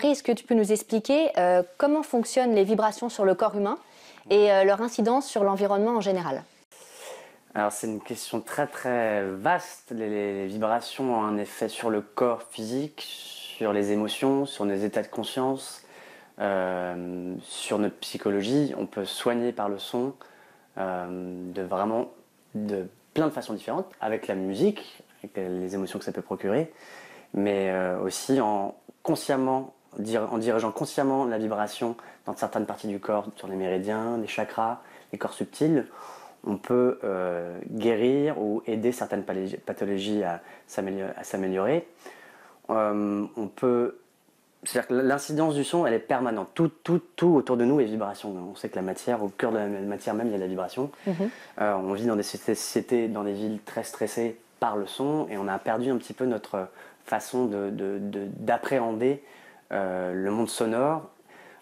Henri, est-ce que tu peux nous expliquer comment fonctionnent les vibrations sur le corps humain et leur incidence sur l'environnement en général? Alors c'est une question très très vaste. Les vibrations ont un effet sur le corps physique, sur les émotions, sur nos états de conscience, sur notre psychologie. On peut soigner par le son de plein de façons différentes, avec la musique, avec les émotions que ça peut procurer, mais aussi en dirigeant consciemment la vibration dans certaines parties du corps, sur les méridiens, les chakras, les corps subtils. On peut guérir ou aider certaines pathologies à s'améliorer. C'est-à-dire que l'incidence du son, elle est permanente. Tout autour de nous est vibration. On sait que la matière, au cœur de la matière même, il y a de la vibration. On vit dans des sociétés, dans des villes très stressées par le son, et on a perdu un petit peu notre façon d'appréhender le monde sonore,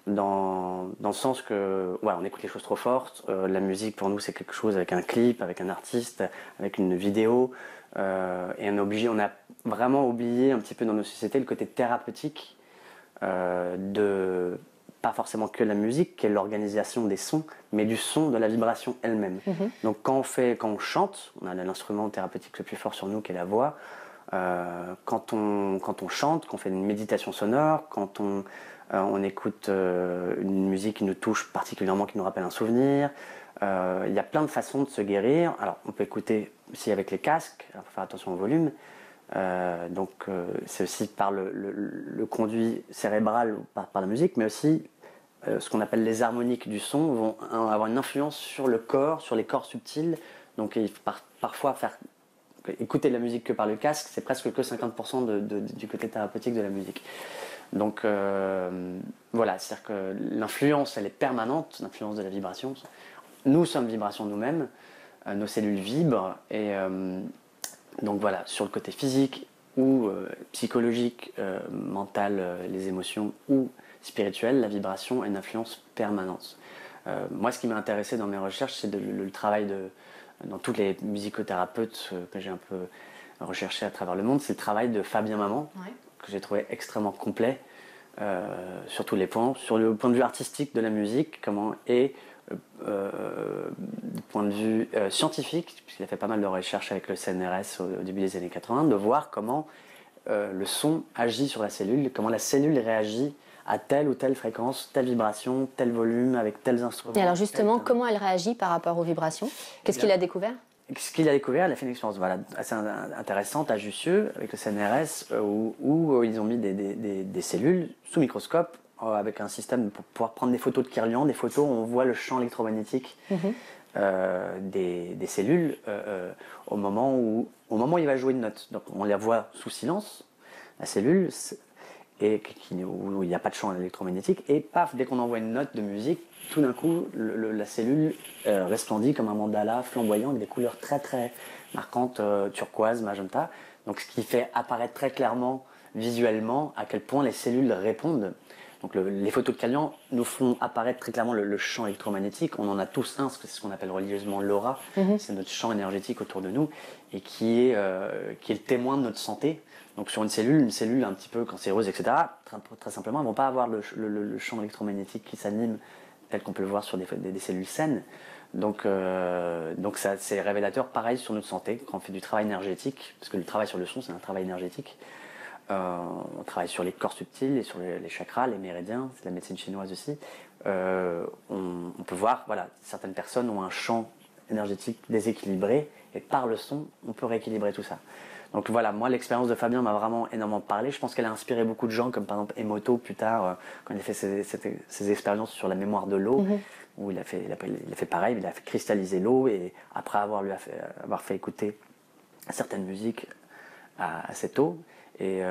dans le sens que on écoute les choses trop fortes. La musique pour nous c'est quelque chose avec un clip, avec un artiste, avec une vidéo, et on a vraiment oublié un petit peu dans nos sociétés le côté thérapeutique de pas forcément que la musique, qui est l'organisation des sons, mais du son, de la vibration elle-même. Donc quand on chante, on a l'instrument thérapeutique le plus fort sur nous qui est la voix. Quand on chante, qu'on fait une méditation sonore, quand on écoute une musique qui nous touche particulièrement, qui nous rappelle un souvenir. Il y a plein de façons de se guérir. Alors, on peut écouter aussi avec les casques, il faut faire attention au volume. C'est aussi par le conduit cérébral ou par la musique, mais aussi ce qu'on appelle les harmoniques du son vont avoir une influence sur le corps, sur les corps subtils. Donc, il faut parfois écouter de la musique que par le casque, c'est presque que 50% du côté thérapeutique de la musique. Donc voilà, c'est-à-dire que l'influence, elle est permanente, l'influence de la vibration. Nous sommes vibration nous-mêmes, nos cellules vibrent, et donc voilà, sur le côté physique ou psychologique, mental, les émotions ou spirituel, la vibration a une influence permanente. Moi, ce qui m'a intéressé dans mes recherches, c'est le travail dans tous les musicothérapeutes que j'ai un peu recherché à travers le monde, c'est le travail de Fabien Maman, que j'ai trouvé extrêmement complet sur tous les points, sur le point de vue artistique de la musique, du point de vue scientifique, puisqu'il a fait pas mal de recherches avec le CNRS au début des années 80, de voir comment le son agit sur la cellule, comment la cellule réagit à telle ou telle fréquence, telle vibration, tel volume, avec tels instruments. Et alors justement, comment elle réagit par rapport aux vibrations? Qu'est-ce qu'il a découvert? Ce qu'il a découvert, il a fait une expérience assez intéressante à Jussieu avec le CNRS où ils ont mis des cellules sous microscope avec un système pour pouvoir prendre des photos de Kirlian, des photos où on voit le champ électromagnétique des cellules au moment où il va jouer une note. Donc on la voit sous silence, la cellule, et où il n'y a pas de champ électromagnétique, et paf, dès qu'on envoie une note de musique, tout d'un coup, la cellule resplendit comme un mandala flamboyant avec des couleurs très très marquantes, turquoise, magenta. Donc ce qui fait apparaître très clairement, visuellement, à quel point les cellules répondent. Donc les photos de Kirlian nous font apparaître très clairement le champ électromagnétique. On en a tous un, c'est ce qu'on appelle religieusement l'aura. C'est notre champ énergétique autour de nous, et qui est le témoin de notre santé. Donc sur une cellule un petit peu cancéreuse, etc., très simplement, elles ne vont pas avoir le champ électromagnétique qui s'anime tel qu'on peut le voir sur des cellules saines. Donc ça, c'est révélateur pareil sur notre santé, quand on fait du travail énergétique, parce que le travail sur le son, c'est un travail énergétique. On travaille sur les corps subtils et sur les chakras, les méridiens, c'est la médecine chinoise aussi. On peut voir, certaines personnes ont un champ énergétique déséquilibré, et par le son, on peut rééquilibrer tout ça. Donc voilà, moi l'expérience de Fabien m'a vraiment énormément parlé. Je pense qu'elle a inspiré beaucoup de gens, comme par exemple Emoto plus tard, quand il a fait ses expériences sur la mémoire de l'eau, où il a fait pareil, il a fait cristalliser l'eau, et après avoir fait écouter certaines musiques à cette eau. Et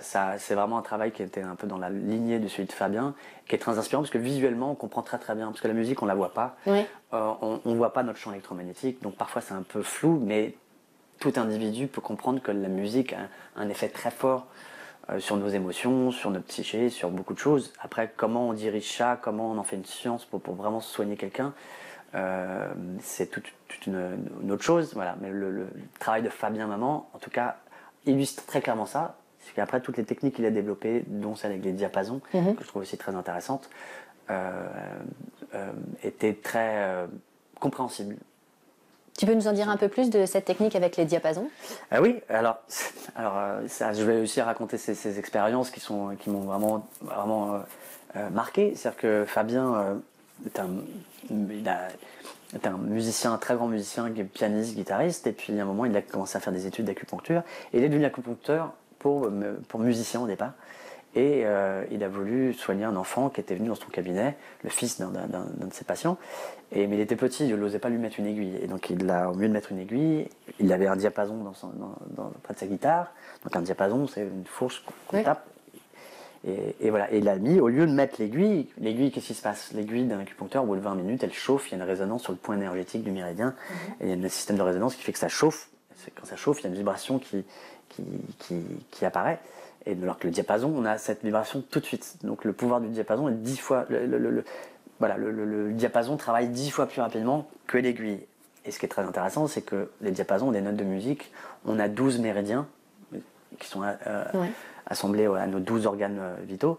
ça, c'est vraiment un travail qui était un peu dans la lignée de celui de Fabien, qui est très inspirant parce que visuellement on comprend très très bien, parce que la musique on la voit pas, on voit pas notre champ électromagnétique, donc parfois c'est un peu flou, mais tout individu peut comprendre que la musique a un effet très fort sur nos émotions, sur notre psyché, sur beaucoup de choses. Après, comment on dirige ça, comment on en fait une science pour vraiment soigner quelqu'un, c'est toute une autre chose. Voilà. Mais le travail de Fabien Maman, en tout cas, illustre très clairement ça. C'est qu'après, toutes les techniques qu'il a développées, dont celle avec les diapasons, que je trouve aussi très intéressante, étaient très compréhensibles. Tu peux nous en dire un peu plus de cette technique avec les diapasons? Ah oui, alors ça, je vais aussi raconter ces expériences qui m'ont vraiment marqué. C'est-à-dire que Fabien est un musicien, un très grand musicien, qui est pianiste, guitariste, et puis à un moment il a commencé à faire des études d'acupuncture, et il est devenu acupuncteur pour musicien au départ. Et il a voulu soigner un enfant qui était venu dans son cabinet, le fils d'un de ses patients. Mais il était petit, il n'osait pas lui mettre une aiguille. Et donc, au mieux de mettre une aiguille, il avait un diapason près de sa guitare. Donc, un diapason, c'est une fourche qu'on tape. Et voilà. Et il a mis, au lieu de mettre l'aiguille, qu'est-ce qui se passe? L'aiguille d'un acupuncteur, au bout de 20 minutes, elle chauffe, il y a une résonance sur le point énergétique du méridien. Et il y a un système de résonance qui fait que ça chauffe. Quand ça chauffe, il y a une vibration qui apparaît. Et alors que le diapason, on a cette vibration tout de suite. Donc le pouvoir du diapason est 10 fois. Le diapason travaille 10 fois plus rapidement que l'aiguille. Et ce qui est très intéressant, c'est que les diapasons ont des notes de musique. On a 12 méridiens qui sont assemblés à nos 12 organes vitaux.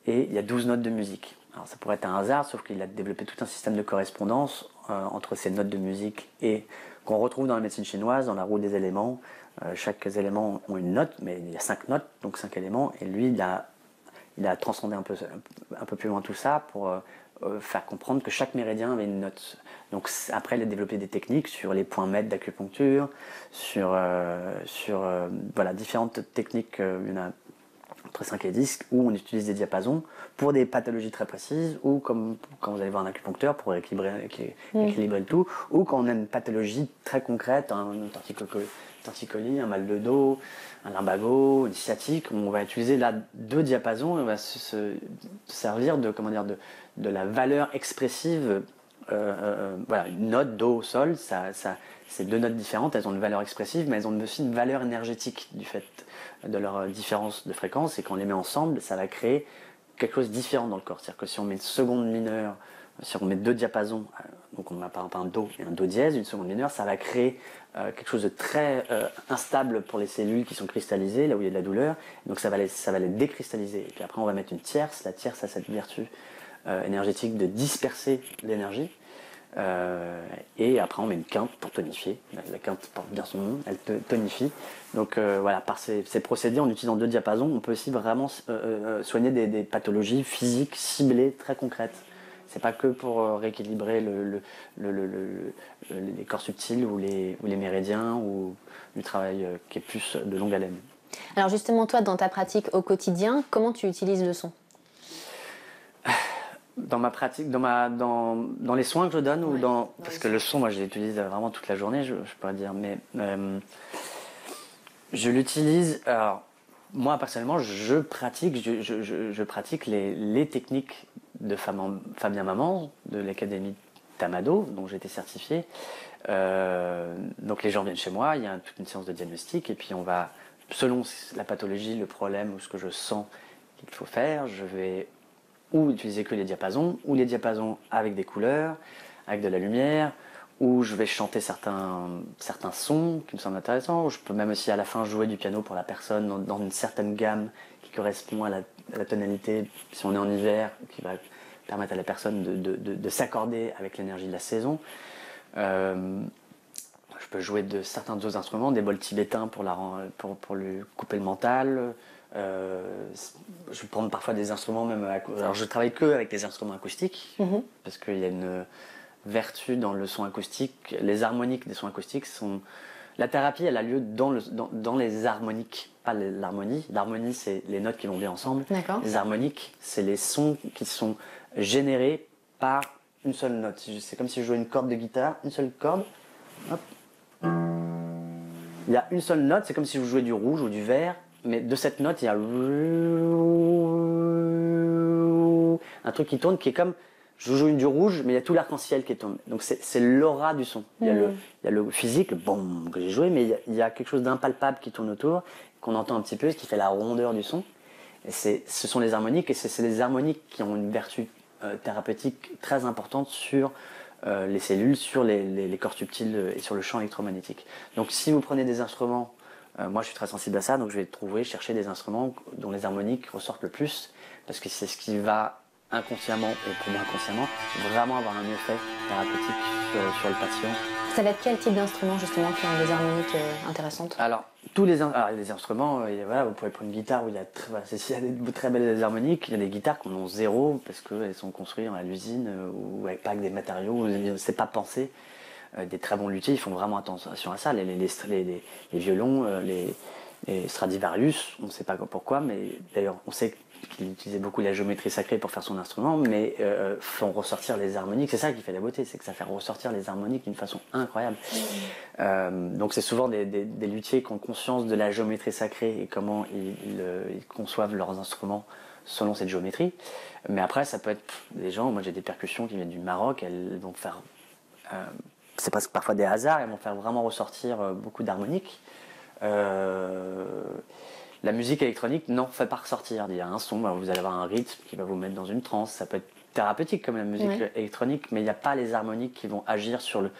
Et il y a 12 notes de musique. Alors ça pourrait être un hasard, sauf qu'il a développé tout un système de correspondance entre ces notes de musique et qu'on retrouve dans la médecine chinoise, dans la roue des éléments. Chaque élément ont une note, mais il y a 5 notes, donc 5 éléments. Et lui, il a transcendé un peu plus loin tout ça pour faire comprendre que chaque méridien avait une note. Donc après, il a développé des techniques sur les points maîtres d'acupuncture, sur différentes techniques. Il y en a entre 5 et 10 où on utilise des diapasons pour des pathologies très précises, ou comme quand vous allez voir un acupuncteur pour équilibrer le tout, ou quand on a une pathologie très concrète, un torticolis, un mal de dos, un lumbago, une sciatique, on va utiliser là 2 diapasons et on va se servir de la valeur expressive. Une note, do, sol, c'est 2 notes différentes, elles ont une valeur expressive, mais elles ont aussi une valeur énergétique du fait de leur différence de fréquence, et quand on les met ensemble, ça va créer quelque chose de différent dans le corps. C'est-à-dire que si on met une seconde mineure, si on met 2 diapasons, donc on a par exemple un do et un do dièse, une seconde mineure, ça va créer quelque chose de très instable pour les cellules qui sont cristallisées, là où il y a de la douleur. Donc ça va les décristalliser. Et puis après on va mettre une tierce. La tierce a cette vertu énergétique de disperser l'énergie. Et après on met une quinte pour tonifier. La quinte porte bien son nom, elle tonifie. Donc par ces procédés, en utilisant 2 diapasons, on peut aussi vraiment soigner des pathologies physiques ciblées, très concrètes. C'est pas que pour rééquilibrer les corps subtils ou les méridiens, ou du travail qui est plus de longue haleine. Alors justement, toi, dans ta pratique au quotidien, comment tu utilises le son? Dans ma pratique, dans les soins que je donne, ou parce que le son, moi je l'utilise vraiment toute la journée, je pourrais dire, mais je l'utilise. Alors moi personnellement, je pratique les techniques de Fabien Maman de l'académie Tamado, dont j'ai été certifié. Donc les gens viennent chez moi, il y a toute une séance de diagnostic, et puis on va, selon la pathologie, le problème ou ce que je sens qu'il faut faire, je vais ou utiliser que les diapasons, ou les diapasons avec des couleurs, avec de la lumière, ou je vais chanter certains sons qui me semblent intéressants, ou je peux même aussi à la fin jouer du piano pour la personne dans une certaine gamme qui correspond à la tonalité, si on est en hiver, qui va permettre à la personne de s'accorder avec l'énergie de la saison. Je peux jouer de certains autres instruments, des bols tibétains pour lui couper le mental. Je peux prendre parfois des instruments même. Alors je travaille que avec des instruments acoustiques, parce qu'il y a une vertu dans le son acoustique. Les harmoniques des sons acoustiques sont. La thérapie, elle a lieu dans les harmoniques, pas l'harmonie. L'harmonie, c'est les notes qui vont bien ensemble. D'accord. Les harmoniques, c'est les sons qui sont générés par une seule note. C'est comme si je jouais une corde de guitare, une seule corde. Hop. Il y a une seule note, c'est comme si vous jouez du rouge ou du vert, mais de cette note, il y a un truc qui tourne qui est comme. Je joue du rouge, mais il y a tout l'arc-en-ciel qui tourne. Donc c'est l'aura du son. Il y a le physique, le boum que j'ai joué, mais il y a quelque chose d'impalpable qui tourne autour, qu'on entend un petit peu, ce qui fait la rondeur du son. Et ce sont les harmoniques, et c'est les harmoniques qui ont une vertu thérapeutique très importante sur les cellules, sur les corps subtils et sur le champ électromagnétique. Donc si vous prenez des instruments Moi, je suis très sensible à ça, donc je vais chercher des instruments dont les harmoniques ressortent le plus, parce que c'est ce qui va inconsciemment, et pour moi inconsciemment, vraiment avoir un effet thérapeutique sur le patient. Ça va être quel type d'instrument justement qui ont des harmoniques intéressantes? Alors, les instruments, voilà, vous pouvez prendre une guitare où il y a des très belles harmoniques. Il y a des guitares qui en ont zéro parce qu'elles sont construites à l'usine ou pas avec des matériaux, c'est pas pensé. Des très bons luthiers, ils font vraiment attention à ça. Les violons, les Stradivarius, on ne sait pas pourquoi, mais d'ailleurs on sait qu'il utilisait beaucoup la géométrie sacrée pour faire son instrument, mais font ressortir les harmoniques. C'est ça qui fait la beauté, c'est que ça fait ressortir les harmoniques d'une façon incroyable. Donc c'est souvent des luthiers qui ont conscience de la géométrie sacrée et comment ils conçoivent leurs instruments selon cette géométrie. Mais après, ça peut être des gens, moi j'ai des percussions qui viennent du Maroc, elles vont faire... c'est presque parfois des hasards, elles vont faire vraiment ressortir beaucoup d'harmoniques. La musique électronique n'en fait pas ressortir. Il y a un son, vous allez avoir un rythme qui va vous mettre dans une transe. Ça peut être thérapeutique comme la musique électronique, mais il n'y a pas les harmoniques qui vont agir sur le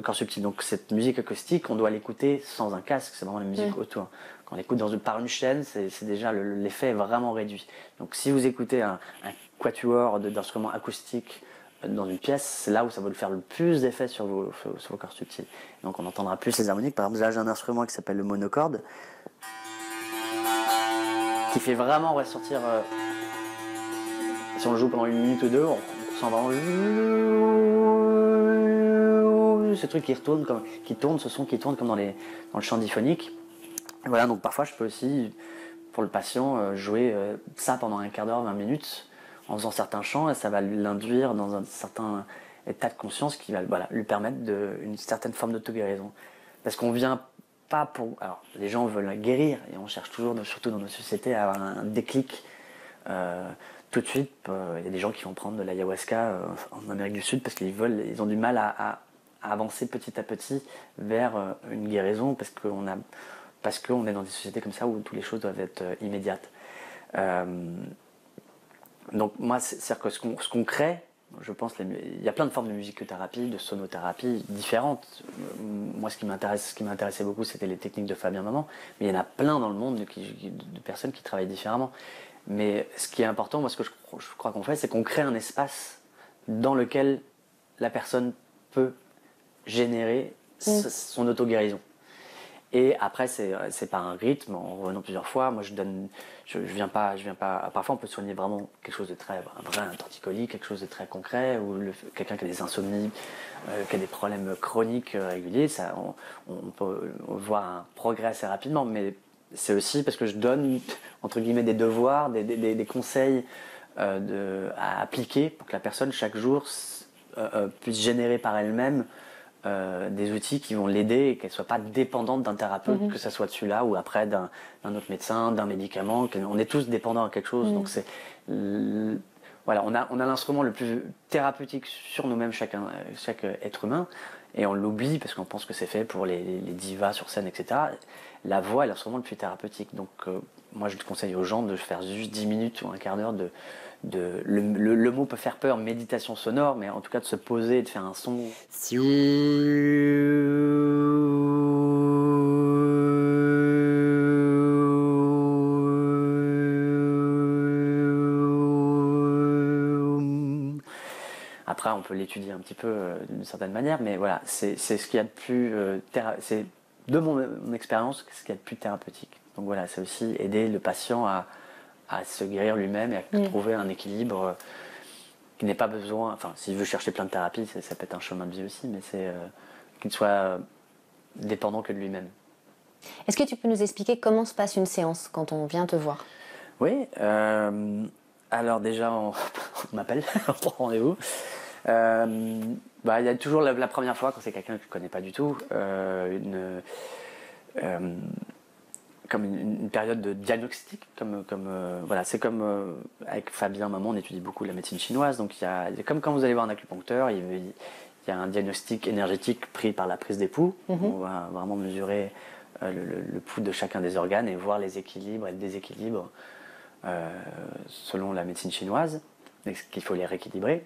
corps subtil. Donc cette musique acoustique, on doit l'écouter sans un casque, c'est vraiment la musique autour. Quand on écoute par une chaîne, c'est déjà l'effet est vraiment réduit. Donc si vous écoutez un quatuor d'instruments acoustiques dans une pièce, c'est là où ça va lui faire le plus d'effet sur vos corps subtils. Donc on entendra plus les harmoniques. Par exemple, là j'ai un instrument qui s'appelle le monocorde, qui fait vraiment ressortir... si on le joue pendant 1 minute ou 2, on sent vraiment... ce truc qui tourne, ce son qui tourne comme dans le chant diphonique. Voilà, donc parfois je peux aussi, pour le patient, jouer ça pendant un quart d'heure, 20 minutes, en faisant certains chants, et ça va l'induire dans un certain état de conscience qui va lui permettre une certaine forme d'auto-guérison. Parce qu'on vient pas pour... Alors, les gens veulent guérir, et on cherche toujours, surtout dans nos sociétés, à avoir un déclic tout de suite. Il y a des gens qui vont prendre de l'ayahuasca en Amérique du Sud parce ils ont du mal à avancer petit à petit vers une guérison, parce qu'on est dans des sociétés comme ça où toutes les choses doivent être immédiates. Donc moi, c'est-à-dire que ce qu'on crée, je pense, il y a plein de formes de musicothérapie, de sonothérapie différentes. Moi, ce qui m'intéressait beaucoup, c'était les techniques de Fabien Maman, mais il y en a plein dans le monde de personnes qui travaillent différemment. Mais ce qui est important, moi, ce que je crois qu'on fait, c'est qu'on crée un espace dans lequel la personne peut générer son auto-guérison. Et après, c'est par un rythme, en revenant plusieurs fois. Moi, je viens pas. Parfois, on peut soigner vraiment quelque chose de un torticolis, quelque chose de très concret, ou quelqu'un qui a des insomnies, qui a des problèmes chroniques réguliers. Ça, on peut voir un progrès assez rapidement, mais c'est aussi parce que je donne, entre guillemets, des devoirs, des conseils à appliquer pour que la personne, chaque jour, puisse générer par elle-même des outils qui vont l'aider et qu'elle ne soit pas dépendante d'un thérapeute, que ce soit de celui-là ou après d'un autre médecin, d'un médicament. On est tous dépendants à quelque chose. Donc voilà, on a l'instrument le plus thérapeutique sur nous-mêmes, chaque être humain, et on l'oublie parce qu'on pense que c'est fait pour les divas sur scène, etc. La voix est l'instrument le plus thérapeutique. Donc moi, je conseille aux gens de faire juste 10 minutes ou un quart d'heure le mot peut faire peur, méditation sonore, mais en tout cas de se poser et de faire un son. Après, on peut l'étudier un petit peu d'une certaine manière, mais voilà, c'est ce qu'il y a de plus c'est de mon expérience ce qu'il y a de plus thérapeutique. Donc voilà, c'est aussi aider le patient à se guérir lui-même et à trouver un équilibre qui n'ait pas besoin... Enfin, s'il veut chercher plein de thérapies, ça peut être un chemin de vie aussi, mais c'est qu'il ne soit dépendant que de lui-même. Est-ce que tu peux nous expliquer comment se passe une séance quand on vient te voir? Oui, alors déjà, on m'appelle, on prend rendez-vous. Il y a toujours la première fois, quand c'est quelqu'un que je ne connais pas du tout, comme une période de diagnostic, voilà, c'est comme avec Fabien Maman, on étudie beaucoup la médecine chinoise, donc il y a comme quand vous allez voir un acupuncteur, il y a un diagnostic énergétique pris par la prise des pouls. On va vraiment mesurer le pouls de chacun des organes et voir les équilibres et le déséquilibre selon la médecine chinoise, et qu'il faut les rééquilibrer.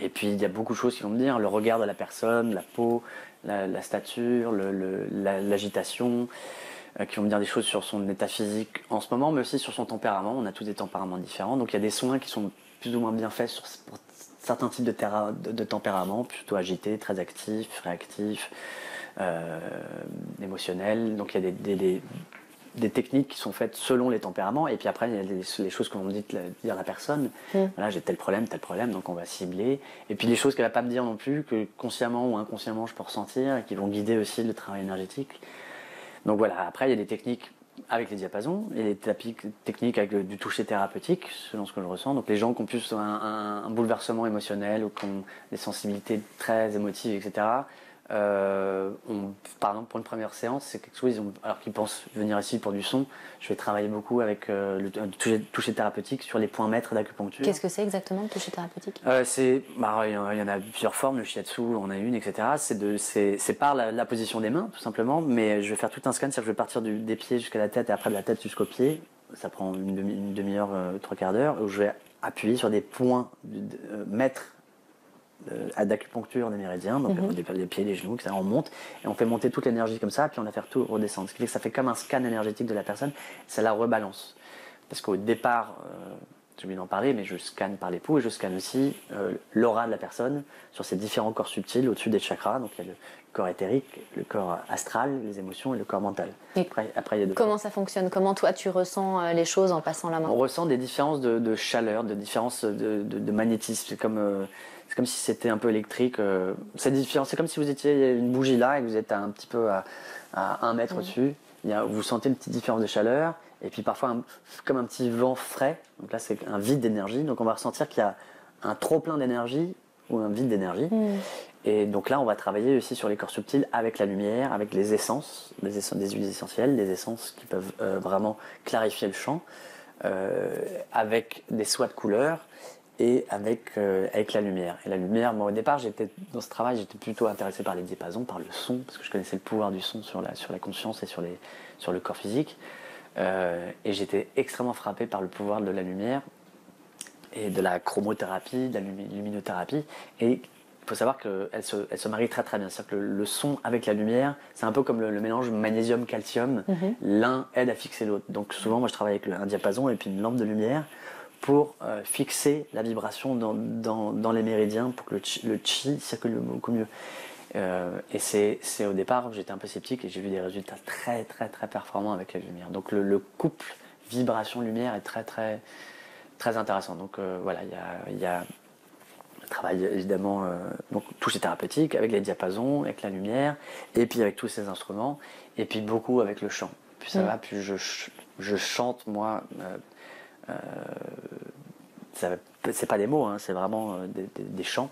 Et puis il y a beaucoup de choses qui vont me dire, le regard de la personne, la peau, la stature, l'agitation, qui vont me dire des choses sur son état physique en ce moment, mais aussi sur son tempérament. On a tous des tempéraments différents, donc il y a des soins qui sont plus ou moins bien faits pour certains types de tempéraments, plutôt agités, très actifs, réactifs, émotionnels. Donc il y a des techniques qui sont faites selon les tempéraments, et puis après il y a les choses que vont me dire la personne. Voilà, j'ai tel problème, donc on va cibler. Et puis les choses qu'elle va pas me dire non plus, que consciemment ou inconsciemment je peux ressentir, et qui vont guider aussi le travail énergétique. Donc voilà, après il y a des techniques avec les diapasons, et des techniques avec du toucher thérapeutique, selon ce que je ressens. Donc les gens qui ont plus un bouleversement émotionnel, ou qui ont des sensibilités très émotives, etc., par exemple, pour une première séance, c'est quelque chose, alors qu'ils pensent venir ici pour du son, je vais travailler beaucoup avec le toucher thérapeutique sur les points maîtres d'acupuncture. Qu'est-ce que c'est exactement le toucher thérapeutique? Il y en a plusieurs formes, le shiatsu, on a une, etc. C'est par la position des mains, tout simplement, mais je vais faire tout un scan, c'est-à-dire que je vais partir des pieds jusqu'à la tête, et après de la tête jusqu'aux pieds. Ça prend une demi-heure, trois quarts d'heure, où je vais appuyer sur des points maîtres d'acupuncture des méridiens, donc les pieds, les genoux, etc. On monte et on fait monter toute l'énergie comme ça, puis on la fait tout redescendre. Ce qui fait que ça fait comme un scan énergétique de la personne, ça la rebalance. Parce qu'au départ, j'ai oublié d'en parler, mais je scanne par l'époux et je scanne aussi l'aura de la personne sur ses différents corps subtils au-dessus des chakras. Donc il y a le corps éthérique, le corps astral, les émotions et le corps mental. Après, il y a comment ça fonctionne? Comment toi tu ressens les choses en passant la main? On ressent des différences de chaleur, de différences de magnétisme. C'est comme si c'était un peu électrique. C'est différent. C'est comme si vous étiez une bougie là et que vous êtes un petit peu à 1 mètre au-dessus. Vous sentez une petite différence de chaleur. Et puis parfois, comme un petit vent frais. Donc là, c'est un vide d'énergie. Donc on va ressentir qu'il y a un trop plein d'énergie ou un vide d'énergie. Et donc là, on va travailler aussi sur les corps subtils avec la lumière, avec les essences, des huiles essentielles, des essences qui peuvent vraiment clarifier le champ, avec des soies de couleurs et avec la lumière. Et la lumière, moi au départ, dans ce travail, j'étais plutôt intéressé par les diapasons, par le son, parce que je connaissais le pouvoir du son sur la conscience et sur le corps physique. Et j'étais extrêmement frappé par le pouvoir de la lumière et de la chromothérapie, de la luminothérapie. Et il faut savoir qu'elle se marie très très bien. C'est-à-dire que le son avec la lumière, c'est un peu comme le mélange magnésium-calcium. L'un aide à fixer l'autre. Donc souvent, moi je travaille avec un diapason et puis une lampe de lumière pour fixer la vibration dans les méridiens pour que le chi circule beaucoup mieux. Et c'est au départ, j'étais un peu sceptique et j'ai vu des résultats très très très performants avec la lumière. Donc le couple vibration-lumière est très très très intéressant. Donc voilà, il y a le travail évidemment, donc toucher thérapeutique avec les diapasons, avec la lumière, et puis avec tous ces instruments, et puis beaucoup avec le chant. Puis ça va, puis je chante moi. C'est pas des mots, hein, c'est vraiment des chants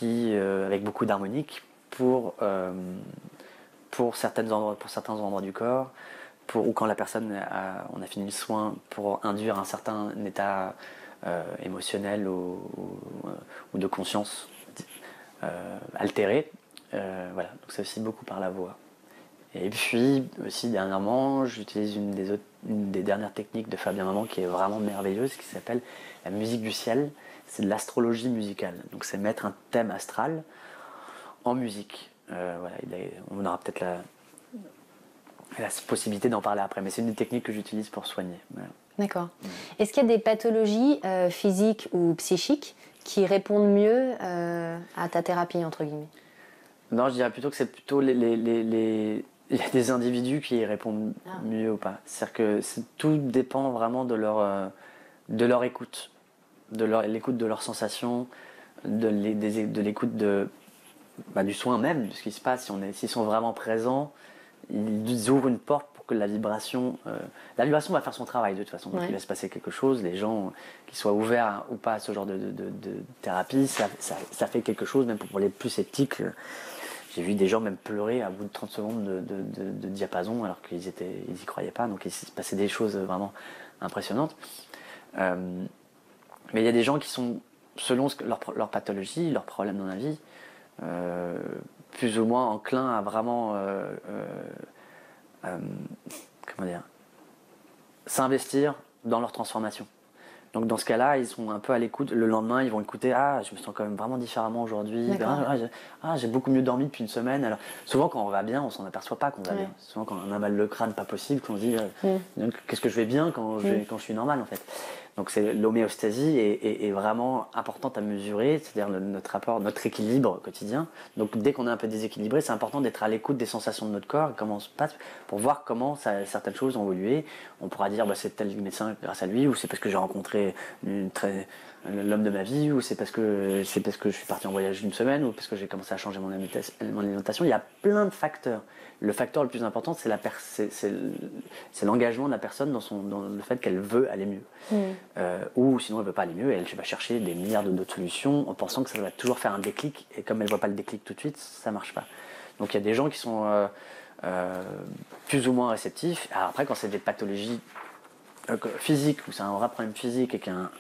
avec beaucoup d'harmonique pour certains endroits du corps, ou quand la personne on a fini le soin, pour induire un certain état émotionnel ou de conscience altéré. Voilà, donc c'est aussi beaucoup par la voix. Et puis aussi dernièrement, j'utilise une des dernières techniques de Fabien Maman qui est vraiment merveilleuse, qui s'appelle la musique du ciel. C'est de l'astrologie musicale. Donc c'est mettre un thème astral en musique. Voilà, on aura peut-être la possibilité d'en parler après, mais c'est une des techniques que j'utilise pour soigner. Voilà. D'accord. Est-ce qu'il y a des pathologies physiques ou psychiques qui répondent mieux à ta thérapie, entre guillemets? Non, je dirais plutôt que c'est plutôt il y a des individus qui y répondent mieux ou pas. C'est-à-dire que tout dépend vraiment de leur écoute, l'écoute de leurs sensations, de l'écoute du soin même, de ce qui se passe. S'ils sont vraiment présents, ils ouvrent une porte pour que la vibration va faire son travail de toute façon. Donc il va se passer quelque chose. Les gens qui soient ouverts ou pas à ce genre de thérapie, ça fait quelque chose, même pour les plus sceptiques. J'ai vu des gens même pleurer à bout de 30 secondes de diapason alors qu'ils y croyaient pas. Donc il se passait des choses vraiment impressionnantes. Mais il y a des gens qui sont, selon leur pathologie, leurs problèmes dans la vie, plus ou moins enclins à vraiment s'investir dans leur transformation. Donc dans ce cas-là, ils sont un peu à l'écoute. Le lendemain, ils vont écouter, ah, je me sens quand même vraiment différemment aujourd'hui. J'ai beaucoup mieux dormi depuis une semaine. Alors souvent quand on va bien, on s'en aperçoit pas qu'on va bien. Souvent quand on a mal le crâne, pas possible, qu'on se dit, qu'est-ce que je vais bien quand je suis normal en fait. Donc l'homéostasie est vraiment importante à mesurer, c'est-à-dire notre rapport, notre équilibre quotidien. Donc dès qu'on est un peu déséquilibré, c'est important d'être à l'écoute des sensations de notre corps et comment on se passe pour voir comment certaines choses ont évolué. On pourra dire c'est tel médecin grâce à lui, ou c'est parce que j'ai rencontré l'homme de ma vie, ou c'est parce que je suis parti en voyage une semaine, ou parce que j'ai commencé à changer mon alimentation. Il y a plein de facteurs. Le facteur le plus important, c'est l'engagement de la personne dans le fait qu'elle veut aller mieux. Ou sinon elle veut pas aller mieux et elle va chercher des milliards d'autres solutions en pensant que ça va toujours faire un déclic, et comme elle voit pas le déclic tout de suite, ça marche pas. Donc il y a des gens qui sont plus ou moins réceptifs. Alors après, quand c'est des pathologies physiques, où c'est un vrai problème physique et qu'il y a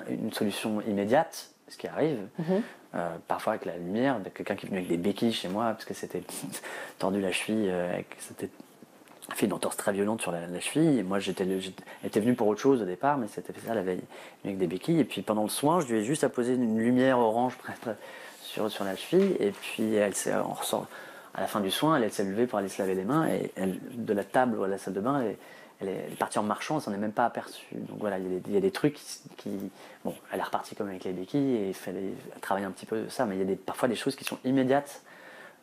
une solution immédiate, ce qui arrive, parfois avec la lumière, quelqu'un qui est venu avec des béquilles chez moi parce que c'était tordu la cheville, c'était fait une entorse très violente sur la cheville, et moi j'étais venu pour autre chose au départ, mais c'était ça la veille, avec des béquilles, et puis pendant le soin je lui ai juste apposé une lumière orange sur la cheville, et puis on ressort à la fin du soin, elle s'est levée pour aller se laver les mains, et de la table à la salle de bain, elle est partie en marchant, elle s'en est même pas aperçue. Donc voilà, il y a des trucs qui... Bon, elle est repartie comme avec les béquilles, et il fallait travailler un petit peu ça, mais il y a parfois des choses qui sont immédiates.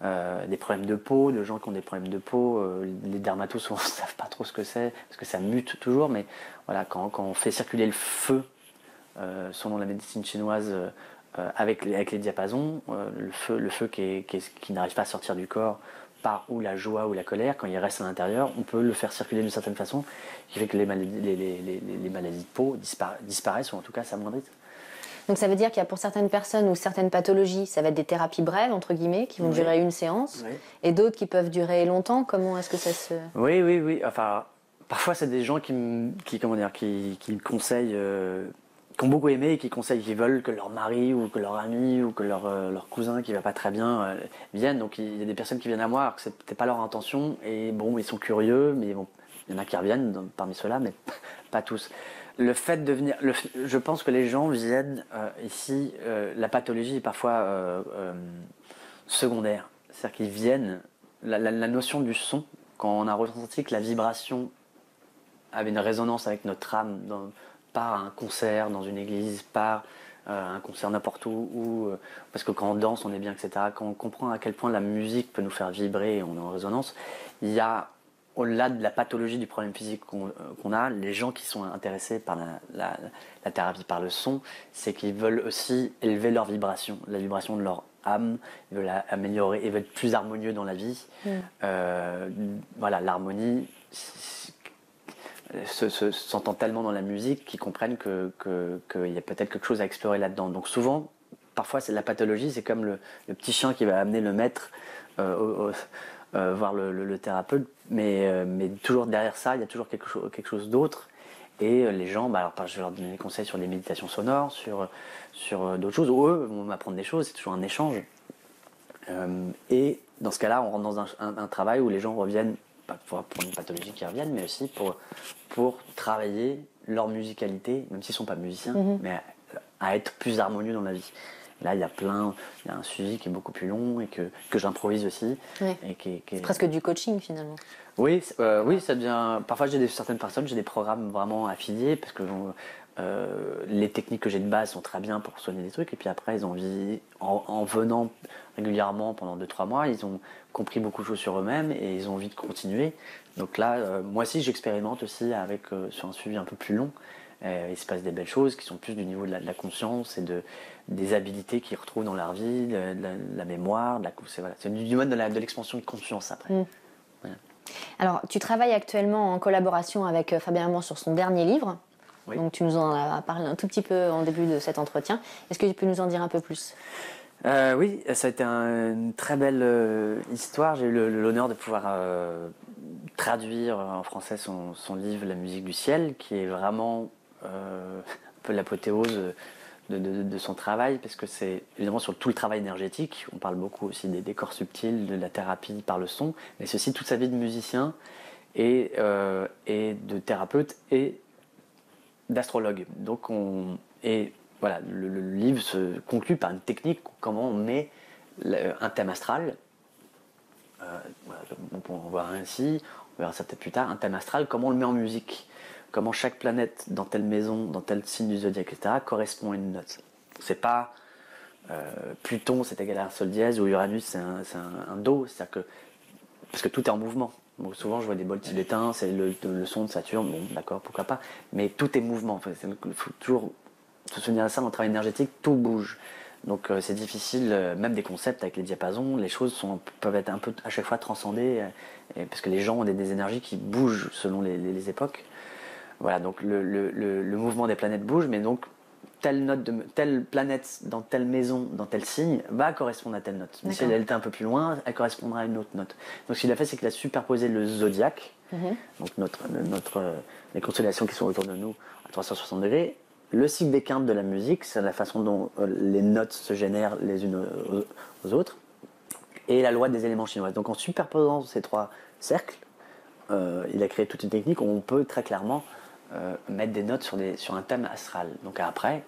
Des problèmes de peau, de gens qui ont des problèmes de peau, les dermatos souvent ne savent pas trop ce que c'est, parce que ça mute toujours, mais voilà, quand on fait circuler le feu, selon la médecine chinoise, avec les diapasons, le feu qui n'arrive pas à sortir du corps, par ou la joie ou la colère, quand il reste à l'intérieur, on peut le faire circuler d'une certaine façon, qui fait que les maladies de peau disparaissent, ou en tout cas s'amoindrissent. Donc ça veut dire qu'il y a pour certaines personnes ou certaines pathologies, ça va être des thérapies brèves, entre guillemets, qui vont durer une séance, et d'autres qui peuvent durer longtemps. Comment est-ce que ça se... Oui. Enfin, parfois c'est des gens qui me conseillent, qui ont beaucoup aimé et qui conseillent, qui veulent que leur mari ou que leur ami ou que leur cousin qui va pas très bien viennent. Donc il y a des personnes qui viennent à moi alors que c'était pas leur intention, et bon, ils sont curieux, mais bon, il y en a qui reviennent parmi ceux-là, mais pas tous. Le fait de venir, je pense que les gens viennent ici, la pathologie est parfois secondaire. C'est-à-dire qu'ils viennent, la notion du son, quand on a ressenti que la vibration avait une résonance avec notre âme, par un concert dans une église, par un concert n'importe où, parce que quand on danse on est bien, etc. Quand on comprend à quel point la musique peut nous faire vibrer et on est en résonance, il y a, au-delà de la pathologie du problème physique qu'on a, les gens qui sont intéressés par la thérapie par le son, c'est qu'ils veulent aussi élever leur vibration, la vibration de leur âme, ils veulent améliorer, ils veulent être plus harmonieux dans la vie. Voilà, l'harmonie s'entend tellement dans la musique qu'ils comprennent qu'il y a peut-être quelque chose à explorer là-dedans. Donc souvent, parfois c'est la pathologie, c'est comme le petit chien qui va amener le maître voir le thérapeute, mais toujours derrière ça, il y a toujours quelque chose d'autre. Et les gens, alors, je vais leur donner des conseils sur les méditations sonores, sur d'autres choses, ou eux vont m'apprendre des choses, c'est toujours un échange. Et dans ce cas-là, on rentre dans un travail où les gens reviennent, pas pour une pathologie qui reviennent, mais aussi pour travailler leur musicalité, même s'ils ne sont pas musiciens, mais à être plus harmonieux dans la vie. Là, il y a un suivi qui est beaucoup plus long et que j'improvise aussi. Ouais. C'est presque du coaching finalement. Oui, ça devient. Parfois, certaines personnes, j'ai des programmes vraiment affiliés parce que les techniques que j'ai de base sont très bien pour soigner des trucs. Et puis après, ils ont envie, en venant régulièrement pendant 2-3 mois, ils ont compris beaucoup de choses sur eux-mêmes et ils ont envie de continuer. Donc là, moi aussi, j'expérimente aussi sur un suivi un peu plus long. Il se passe des belles choses qui sont plus du niveau de la conscience et des habilités qu'ils retrouvent dans leur vie, de la mémoire, c'est du mode de l'expansion de conscience après. Voilà. Alors, tu travailles actuellement en collaboration avec Fabien Amand sur son dernier livre. Oui. Donc, tu nous en as parlé un tout petit peu en début de cet entretien. Est-ce que tu peux nous en dire un peu plus ? Oui, ça a été une très belle histoire. J'ai eu l'honneur de pouvoir traduire en français son livre La musique du ciel, qui est vraiment un peu l'apothéose de son travail, parce que c'est évidemment sur tout le travail énergétique. On parle beaucoup aussi des corps subtils, de la thérapie par le son, mais c'est aussi toute sa vie de musicien et de thérapeute et d'astrologue. Donc et voilà, le livre se conclut par une technique, comment on met un thème astral. Voilà, on peut en voir un ici, on verra ça peut-être plus tard, un thème astral, comment on le met en musique, comment chaque planète dans telle maison, dans tel signe du zodiaque, etc., correspond à une note. C'est pas Pluton c'est égal à un sol dièse ou Uranus c'est un do, c'est-à-dire que parce que tout est en mouvement. Donc souvent je vois des bols tibétains, c'est le son de Saturne, bon d'accord, pourquoi pas, mais tout est mouvement. Enfin, il faut toujours se souvenir de ça dans le travail énergétique, tout bouge. Donc c'est difficile, même des concepts avec les diapasons, les choses peuvent être un peu à chaque fois transcendées, parce que les gens ont des énergies qui bougent selon les époques. Voilà, donc le mouvement des planètes bouge, mais donc telle planète dans telle maison, dans tel signe, va correspondre à telle note. Mais si elle était un peu plus loin, elle correspondra à une autre note. Donc ce qu'il a fait, c'est qu'il a superposé le zodiaque, donc les constellations qui sont autour de nous à 360 degrés, le cycle des quintes de la musique, c'est la façon dont les notes se génèrent les unes aux autres, et la loi des éléments chinois. Donc en superposant ces trois cercles, il a créé toute une technique où on peut très clairement mettre des notes sur un thème astral. Donc après,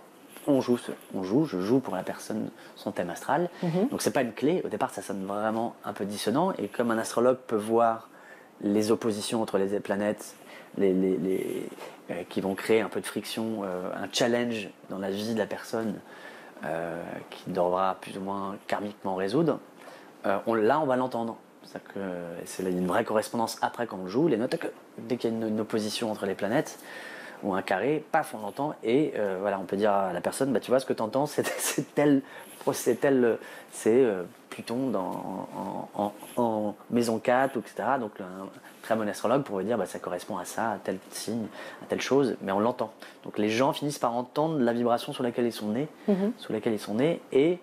je joue pour la personne son thème astral. Donc c'est pas une clé, au départ ça sonne vraiment un peu dissonant, et comme un astrologue peut voir les oppositions entre les planètes, qui vont créer un peu de friction, un challenge dans la vie de la personne qui devra plus ou moins karmiquement résoudre, là on va l'entendre. Il y a une vraie correspondance après quand on joue, les notes, dès qu'il y a une opposition entre les planètes, ou un carré, paf, on l'entend, et voilà, on peut dire à la personne, bah, tu vois, ce que tu entends, c'est Pluton en maison 4, etc. Donc un très bon astrologue pourrait dire, bah, ça correspond à ça, à tel signe, à telle chose, mais on l'entend. Donc les gens finissent par entendre la vibration sur laquelle ils sont nés, et...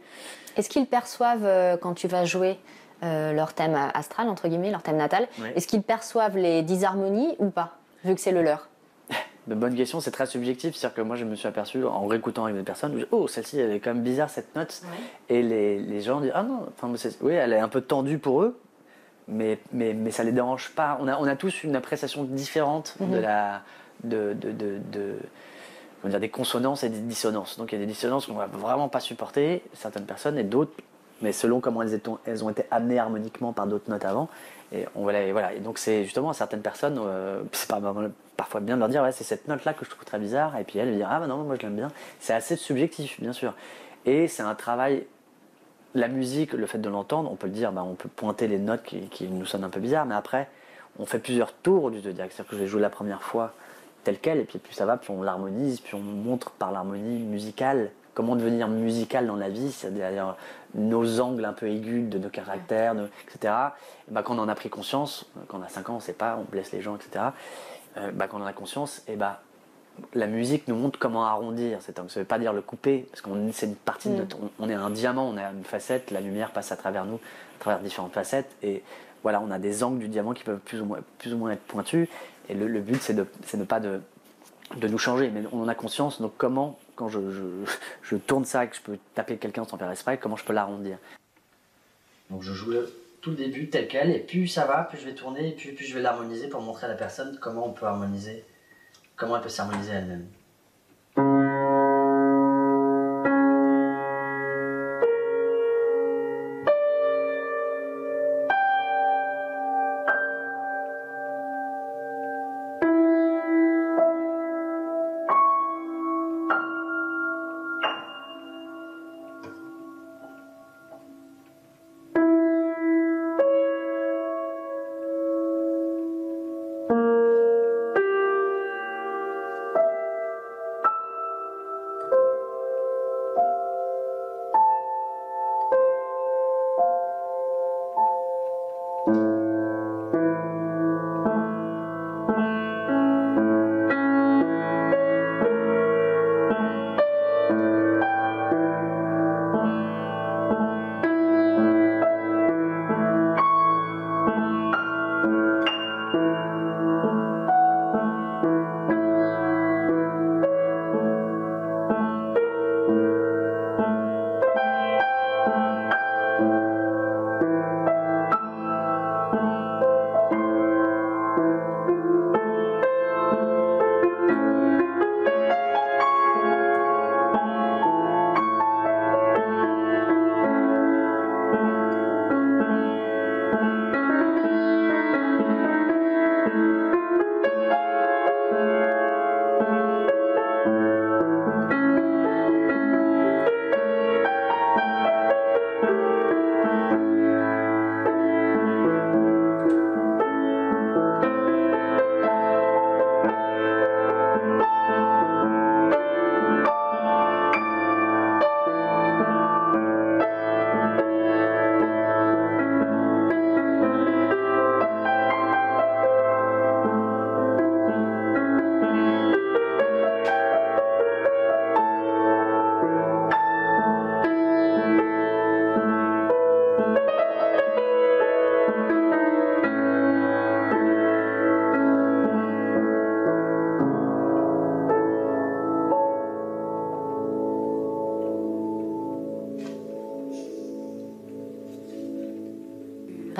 Est-ce qu'ils perçoivent, quand tu vas jouer leur thème astral, entre guillemets, leur thème natal, est-ce qu'ils perçoivent les disharmonies ou pas, vu que c'est le leur? De bonne question, c'est très subjectif, c'est-à-dire que moi je me suis aperçu en réécoutant avec des personnes, oh celle-ci elle est quand même bizarre cette note, et les gens disent ah non, oui elle est un peu tendue pour eux, mais ça les dérange pas. On a tous une appréciation différente des consonances et des dissonances. Donc il y a des dissonances qu'on va vraiment pas supporter, certaines personnes, et d'autres, mais selon comment elles ont été amenées harmoniquement par d'autres notes avant. Et voilà. Et donc c'est justement à certaines personnes, c'est parfois bien de leur dire ouais, c'est cette note là que je trouve très bizarre, et puis elle dire ah bah non moi je l'aime bien. C'est assez subjectif bien sûr, et c'est un travail. La musique, le fait de l'entendre, on peut le dire, on peut pointer les notes qui nous sonnent un peu bizarres, mais après on fait plusieurs tours du zodiaque, c'est-à-dire que je vais jouer la première fois telle quelle, et puis plus ça va, plus on l'harmonise, puis on montre par l'harmonie musicale comment devenir musical dans la vie, c'est-à-dire nos angles un peu aigus de nos caractères, etc. Et quand on en a pris conscience, quand on a 5 ans, on ne sait pas, on blesse les gens, etc. Quand on en a conscience, la musique nous montre comment arrondir. Ça ne veut pas dire le couper, parce que c'est une partie de notre... On est un diamant, on a une facette, la lumière passe à travers nous, à travers différentes facettes, et voilà, on a des angles du diamant qui peuvent plus ou moins être pointus, et le but c'est de pas de nous changer, mais on en a conscience, donc comment, quand je tourne ça et que je peux taper quelqu'un sans faire exprès, comment je peux l'arrondir. Donc je joue tout le début tel quel, et plus ça va, plus je vais tourner, et plus je vais l'harmoniser pour montrer à la personne comment on peut harmoniser, comment elle peut s'harmoniser elle-même.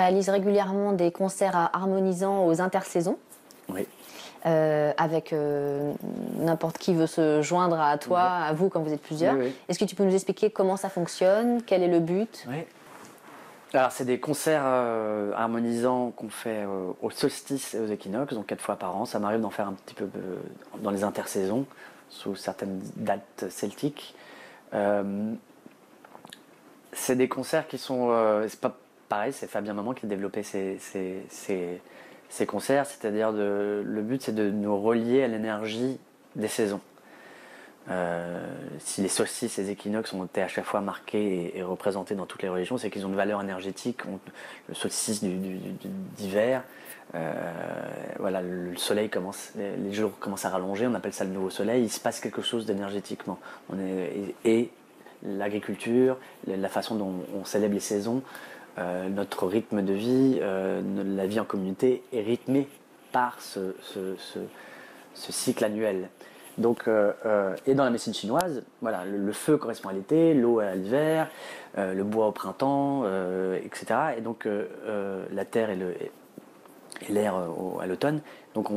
réalises régulièrement des concerts harmonisants aux intersaisons. Oui. Avec n'importe qui veut se joindre à toi, à vous quand vous êtes plusieurs. Oui. Est-ce que tu peux nous expliquer comment ça fonctionne, quel est le but? Oui. Alors c'est des concerts harmonisants qu'on fait au solstice et aux équinoxes, donc 4 fois par an. Ça m'arrive d'en faire un petit peu dans les intersaisons, sous certaines dates celtiques. C'est des concerts qui sont... c'est pas pareil, c'est Fabien Maman qui a développé ces concerts, c'est-à-dire le but c'est de nous relier à l'énergie des saisons. Si les solstices et les équinoxes ont été à chaque fois marqués et représentés dans toutes les religions, c'est qu'ils ont une valeur énergétique. Le solstice d'hiver, voilà, le soleil commence, les jours commencent à rallonger, on appelle ça le nouveau soleil, il se passe quelque chose d'énergétiquement. Et l'agriculture, la façon dont on célèbre les saisons, notre rythme de vie, la vie en communauté est rythmée par ce cycle annuel. Donc, et dans la médecine chinoise, voilà, le feu correspond à l'été, l'eau à l'hiver, le bois au printemps, etc. Et donc la terre et l'air à l'automne. Donc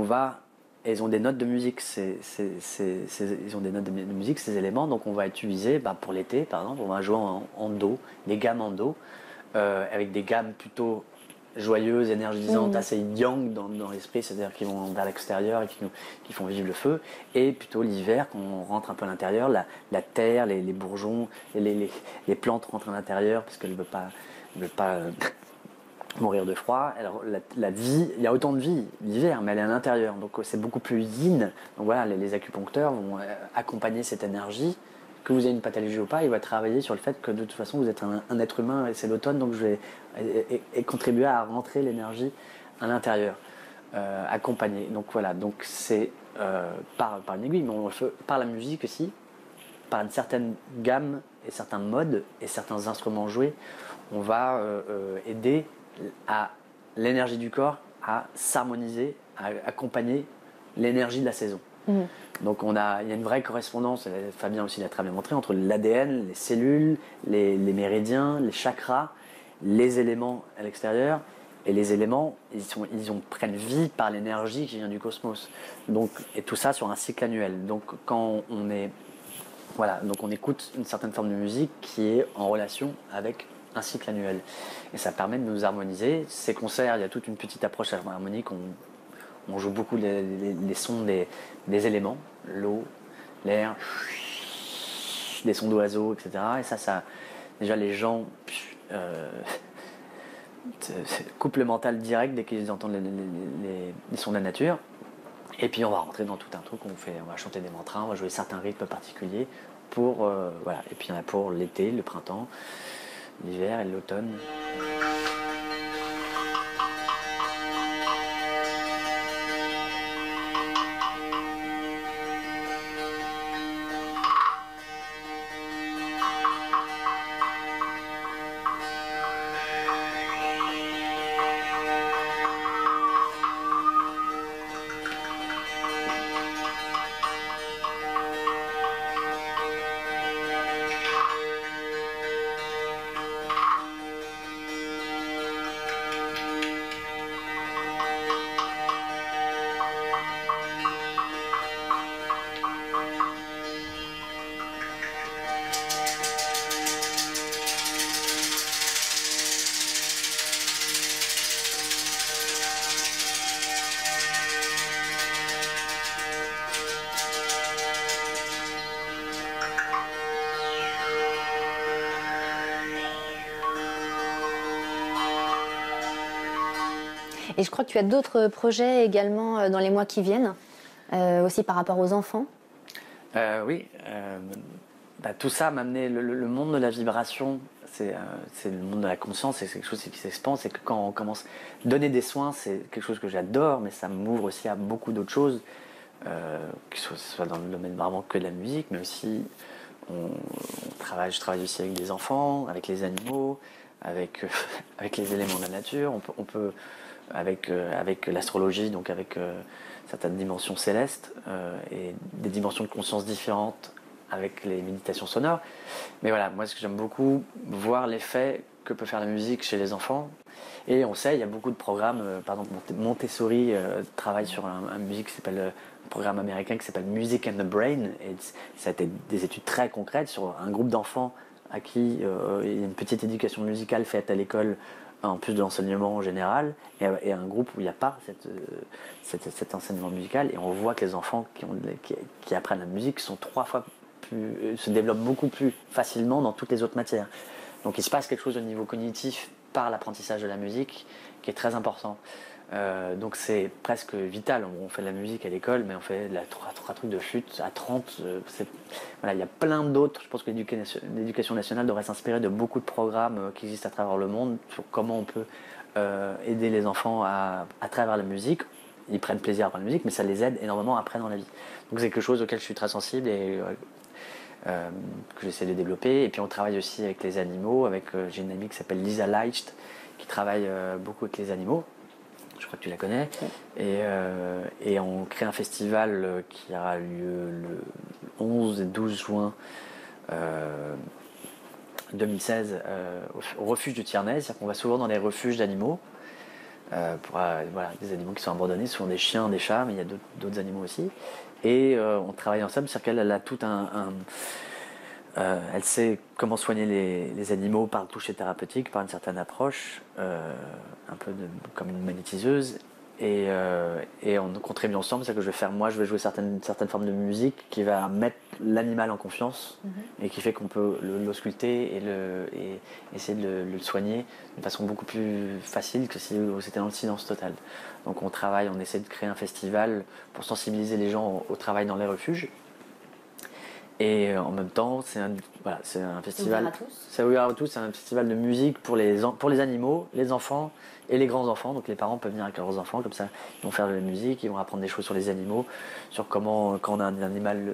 ils ont des notes de musique, ils ont des notes de musique, ces éléments. Donc on va utiliser, pour l'été par exemple, on va jouer en do, des gammes en do, avec des gammes plutôt joyeuses, énergisantes, assez yang dans l'esprit, c'est-à-dire qui vont vers l'extérieur et qui font vivre le feu, et plutôt l'hiver, quand on rentre un peu à l'intérieur, la terre, les bourgeons, les plantes rentrent à l'intérieur parce qu'elles ne veulent pas mourir de froid. Alors la vie, il y a autant de vie l'hiver, mais elle est à l'intérieur, donc c'est beaucoup plus yin. Donc voilà, les acupuncteurs vont accompagner cette énergie. Que vous ayez une pathologie ou pas, il va travailler sur le fait que de toute façon vous êtes un être humain et c'est l'automne, donc je vais contribuer à rentrer l'énergie à l'intérieur, accompagner. Donc voilà, donc c'est par une aiguille, mais on le fait par la musique aussi, par une certaine gamme et certains modes et certains instruments joués, on va aider à l'énergie du corps à s'harmoniser, à accompagner l'énergie de la saison. Donc il y a une vraie correspondance, Fabien aussi l'a très bien montré, entre l'ADN, les cellules, les méridiens, les chakras, les éléments à l'extérieur, et les éléments, prennent vie par l'énergie qui vient du cosmos. Donc, et tout ça sur un cycle annuel. Donc quand on écoute une certaine forme de musique qui est en relation avec un cycle annuel. Et ça permet de nous harmoniser. Ces concerts, il y a toute une petite approche harmonique. On joue beaucoup les sons des éléments, l'eau, l'air, des sons d'oiseaux, etc. Et ça déjà les gens coupent le mental direct dès qu'ils entendent les sons de la nature. Et puis on va rentrer dans tout un truc, on va chanter des mantras, on va jouer certains rythmes particuliers pour voilà. Et puis il y en a pour l'été, le printemps, l'hiver et l'automne. Et je crois que tu as d'autres projets également dans les mois qui viennent, aussi par rapport aux enfants. Oui, tout ça m'a amené, le monde de la vibration, c'est le monde de la conscience, c'est quelque chose qui s'expand, c'est que quand on commence à donner des soins, c'est quelque chose que j'adore, mais ça m'ouvre aussi à beaucoup d'autres choses, que ce soit dans le domaine vraiment que de la musique, mais aussi je travaille aussi avec des enfants, avec les animaux, avec les éléments de la nature, on peut avec l'astrologie, donc avec certaines dimensions célestes et des dimensions de conscience différentes avec les méditations sonores. Mais voilà, moi ce que j'aime beaucoup, voir l'effet que peut faire la musique chez les enfants. Et on sait, il y a beaucoup de programmes, par exemple Montessori travaille sur un musique qui s'appelle, un programme américain qui s'appelle Music and the Brain, et ça a été des études très concrètes sur un groupe d'enfants à qui il y a une petite éducation musicale faite à l'école, en plus de l'enseignement en général, et un groupe où il n'y a pas cet enseignement musical, et on voit que les enfants qui apprennent la musique sont 3 fois plus, se développent beaucoup plus facilement dans toutes les autres matières. Donc il se passe quelque chose au niveau cognitif par l'apprentissage de la musique qui est très important. Donc c'est presque vital. On fait de la musique à l'école, mais on fait 3 trucs de flûte à 30. Voilà, il y a plein d'autres. Je pense que l'éducation nationale devrait s'inspirer de beaucoup de programmes qui existent à travers le monde sur comment on peut aider les enfants à travers la musique. Ils prennent plaisir à apprendre la musique, mais ça les aide énormément après dans la vie. Donc c'est quelque chose auquel je suis très sensible et que j'essaie de développer. Et puis on travaille aussi avec les animaux. J'ai une amie qui s'appelle Lisa Leicht qui travaille beaucoup avec les animaux. Je crois que tu la connais. Et on crée un festival qui aura lieu le 11 et 12 juin 2016 au refuge du Tierney. C'est-à-dire qu'on va souvent dans les refuges d'animaux. Voilà, des animaux qui sont abandonnés, souvent des chiens, des chats, mais il y a d'autres animaux aussi. Et on travaille ensemble, c'est-à-dire qu'elle a tout elle sait comment soigner les animaux par le toucher thérapeutique, par une certaine approche, un peu comme une magnétiseuse. Et on contribue ensemble, c'est-à-dire que je vais jouer certaines formes de musique qui va mettre l'animal en confiance et qui fait qu'on peut l'ausculter et essayer de le soigner de façon beaucoup plus facile que si c'était dans le silence total. Donc on essaie de créer un festival pour sensibiliser les gens au travail dans les refuges. Et en même temps, c'est un festival. C'est ouvert à tous. C'est un festival de musique pour les animaux, les enfants et les grands-enfants. Donc les parents peuvent venir avec leurs enfants, comme ça, ils vont faire de la musique, ils vont apprendre des choses sur les animaux, sur comment, quand on a un animal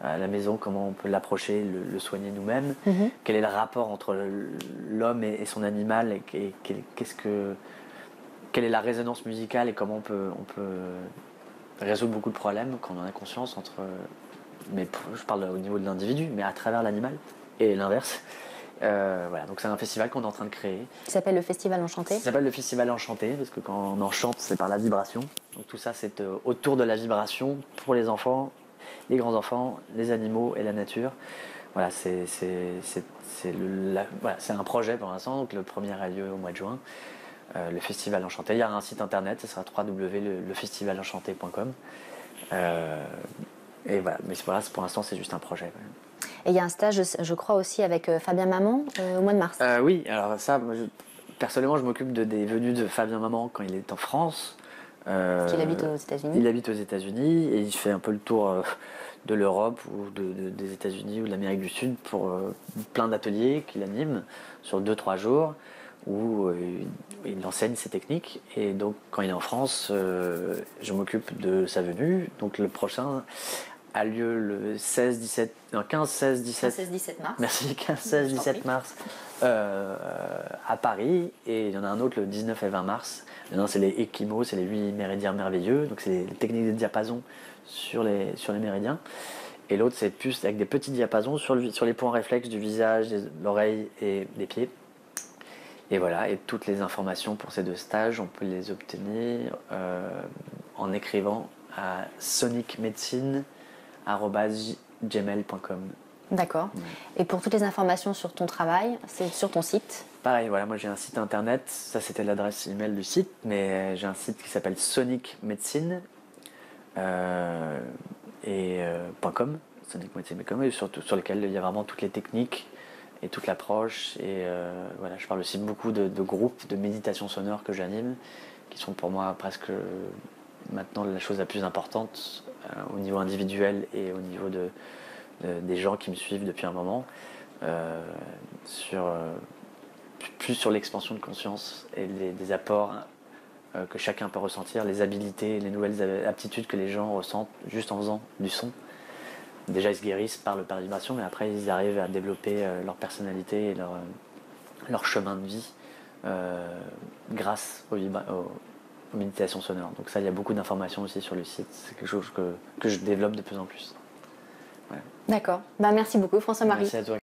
à la maison, comment on peut l'approcher, le soigner nous-mêmes. Quel est le rapport entre l'homme et son animal, et quelle est la résonance musicale et comment on peut résoudre beaucoup de problèmes quand on en a conscience mais je parle au niveau de l'individu, mais à travers l'animal, et l'inverse. Voilà, donc c'est un festival qu'on est en train de créer. Qui s'appelle le Festival Enchanté. Ça s'appelle le Festival Enchanté, parce que quand on enchante, c'est par la vibration. Donc tout ça, c'est autour de la vibration pour les enfants, les grands-enfants, les animaux et la nature. Voilà, c'est un projet pour l'instant, donc le premier a lieu au mois de juin. Le Festival Enchanté, il y a un site internet, ce sera www.lefestivalenchanté.com. Et voilà, mais pour l'instant, c'est juste un projet. Et il y a un stage, je crois, aussi avec Fabien Maman au mois de mars. Oui, alors ça, personnellement, je m'occupe des venues de Fabien Maman quand il est en France. Il habite aux États-Unis. Il habite aux États-Unis et il fait un peu le tour de l'Europe ou des États-Unis ou de l'Amérique du Sud pour plein d'ateliers qu'il anime sur 2-3 jours où il enseigne ses techniques. Et donc, quand il est en France, je m'occupe de sa venue. Donc, le prochain a lieu le 15-16-17 mars. Merci, 15-16-17 mars à Paris. Et il y en a un autre le 19 et 20 mars. L'un, c'est les Ekimos, c'est les 8 méridiens merveilleux. Donc, c'est les techniques de diapason sur les méridiens. Et l'autre, c'est plus avec des petits diapasons sur les points réflexes du visage, de l'oreille et des pieds. Et voilà, et toutes les informations pour ces 2 stages, on peut les obtenir en écrivant à sonicmedicine@gmail.com. D'accord. Et pour toutes les informations sur ton travail, c'est sur ton site. Pareil, voilà, moi j'ai un site internet, ça c'était l'adresse email du site, mais j'ai un site qui s'appelle sonicmedicine .com, sonicmedicine.com, et sur lequel il y a vraiment toutes les techniques et toute l'approche. Et voilà, je parle aussi beaucoup de groupes de méditation sonore que j'anime, qui sont pour moi presque maintenant la chose la plus importante au niveau individuel et au niveau des gens qui me suivent depuis un moment, plus sur l'expansion de conscience et des apports que chacun peut ressentir, les habilités, les nouvelles aptitudes que les gens ressentent juste en faisant du son. Déjà, ils se guérissent par la vibration, mais après, ils arrivent à développer leur personnalité et leur chemin de vie grâce aux méditations sonores. Donc ça, il y a beaucoup d'informations aussi sur le site. C'est quelque chose que je développe de plus en plus. Ouais. D'accord. Merci beaucoup, François-Marie. Merci à toi.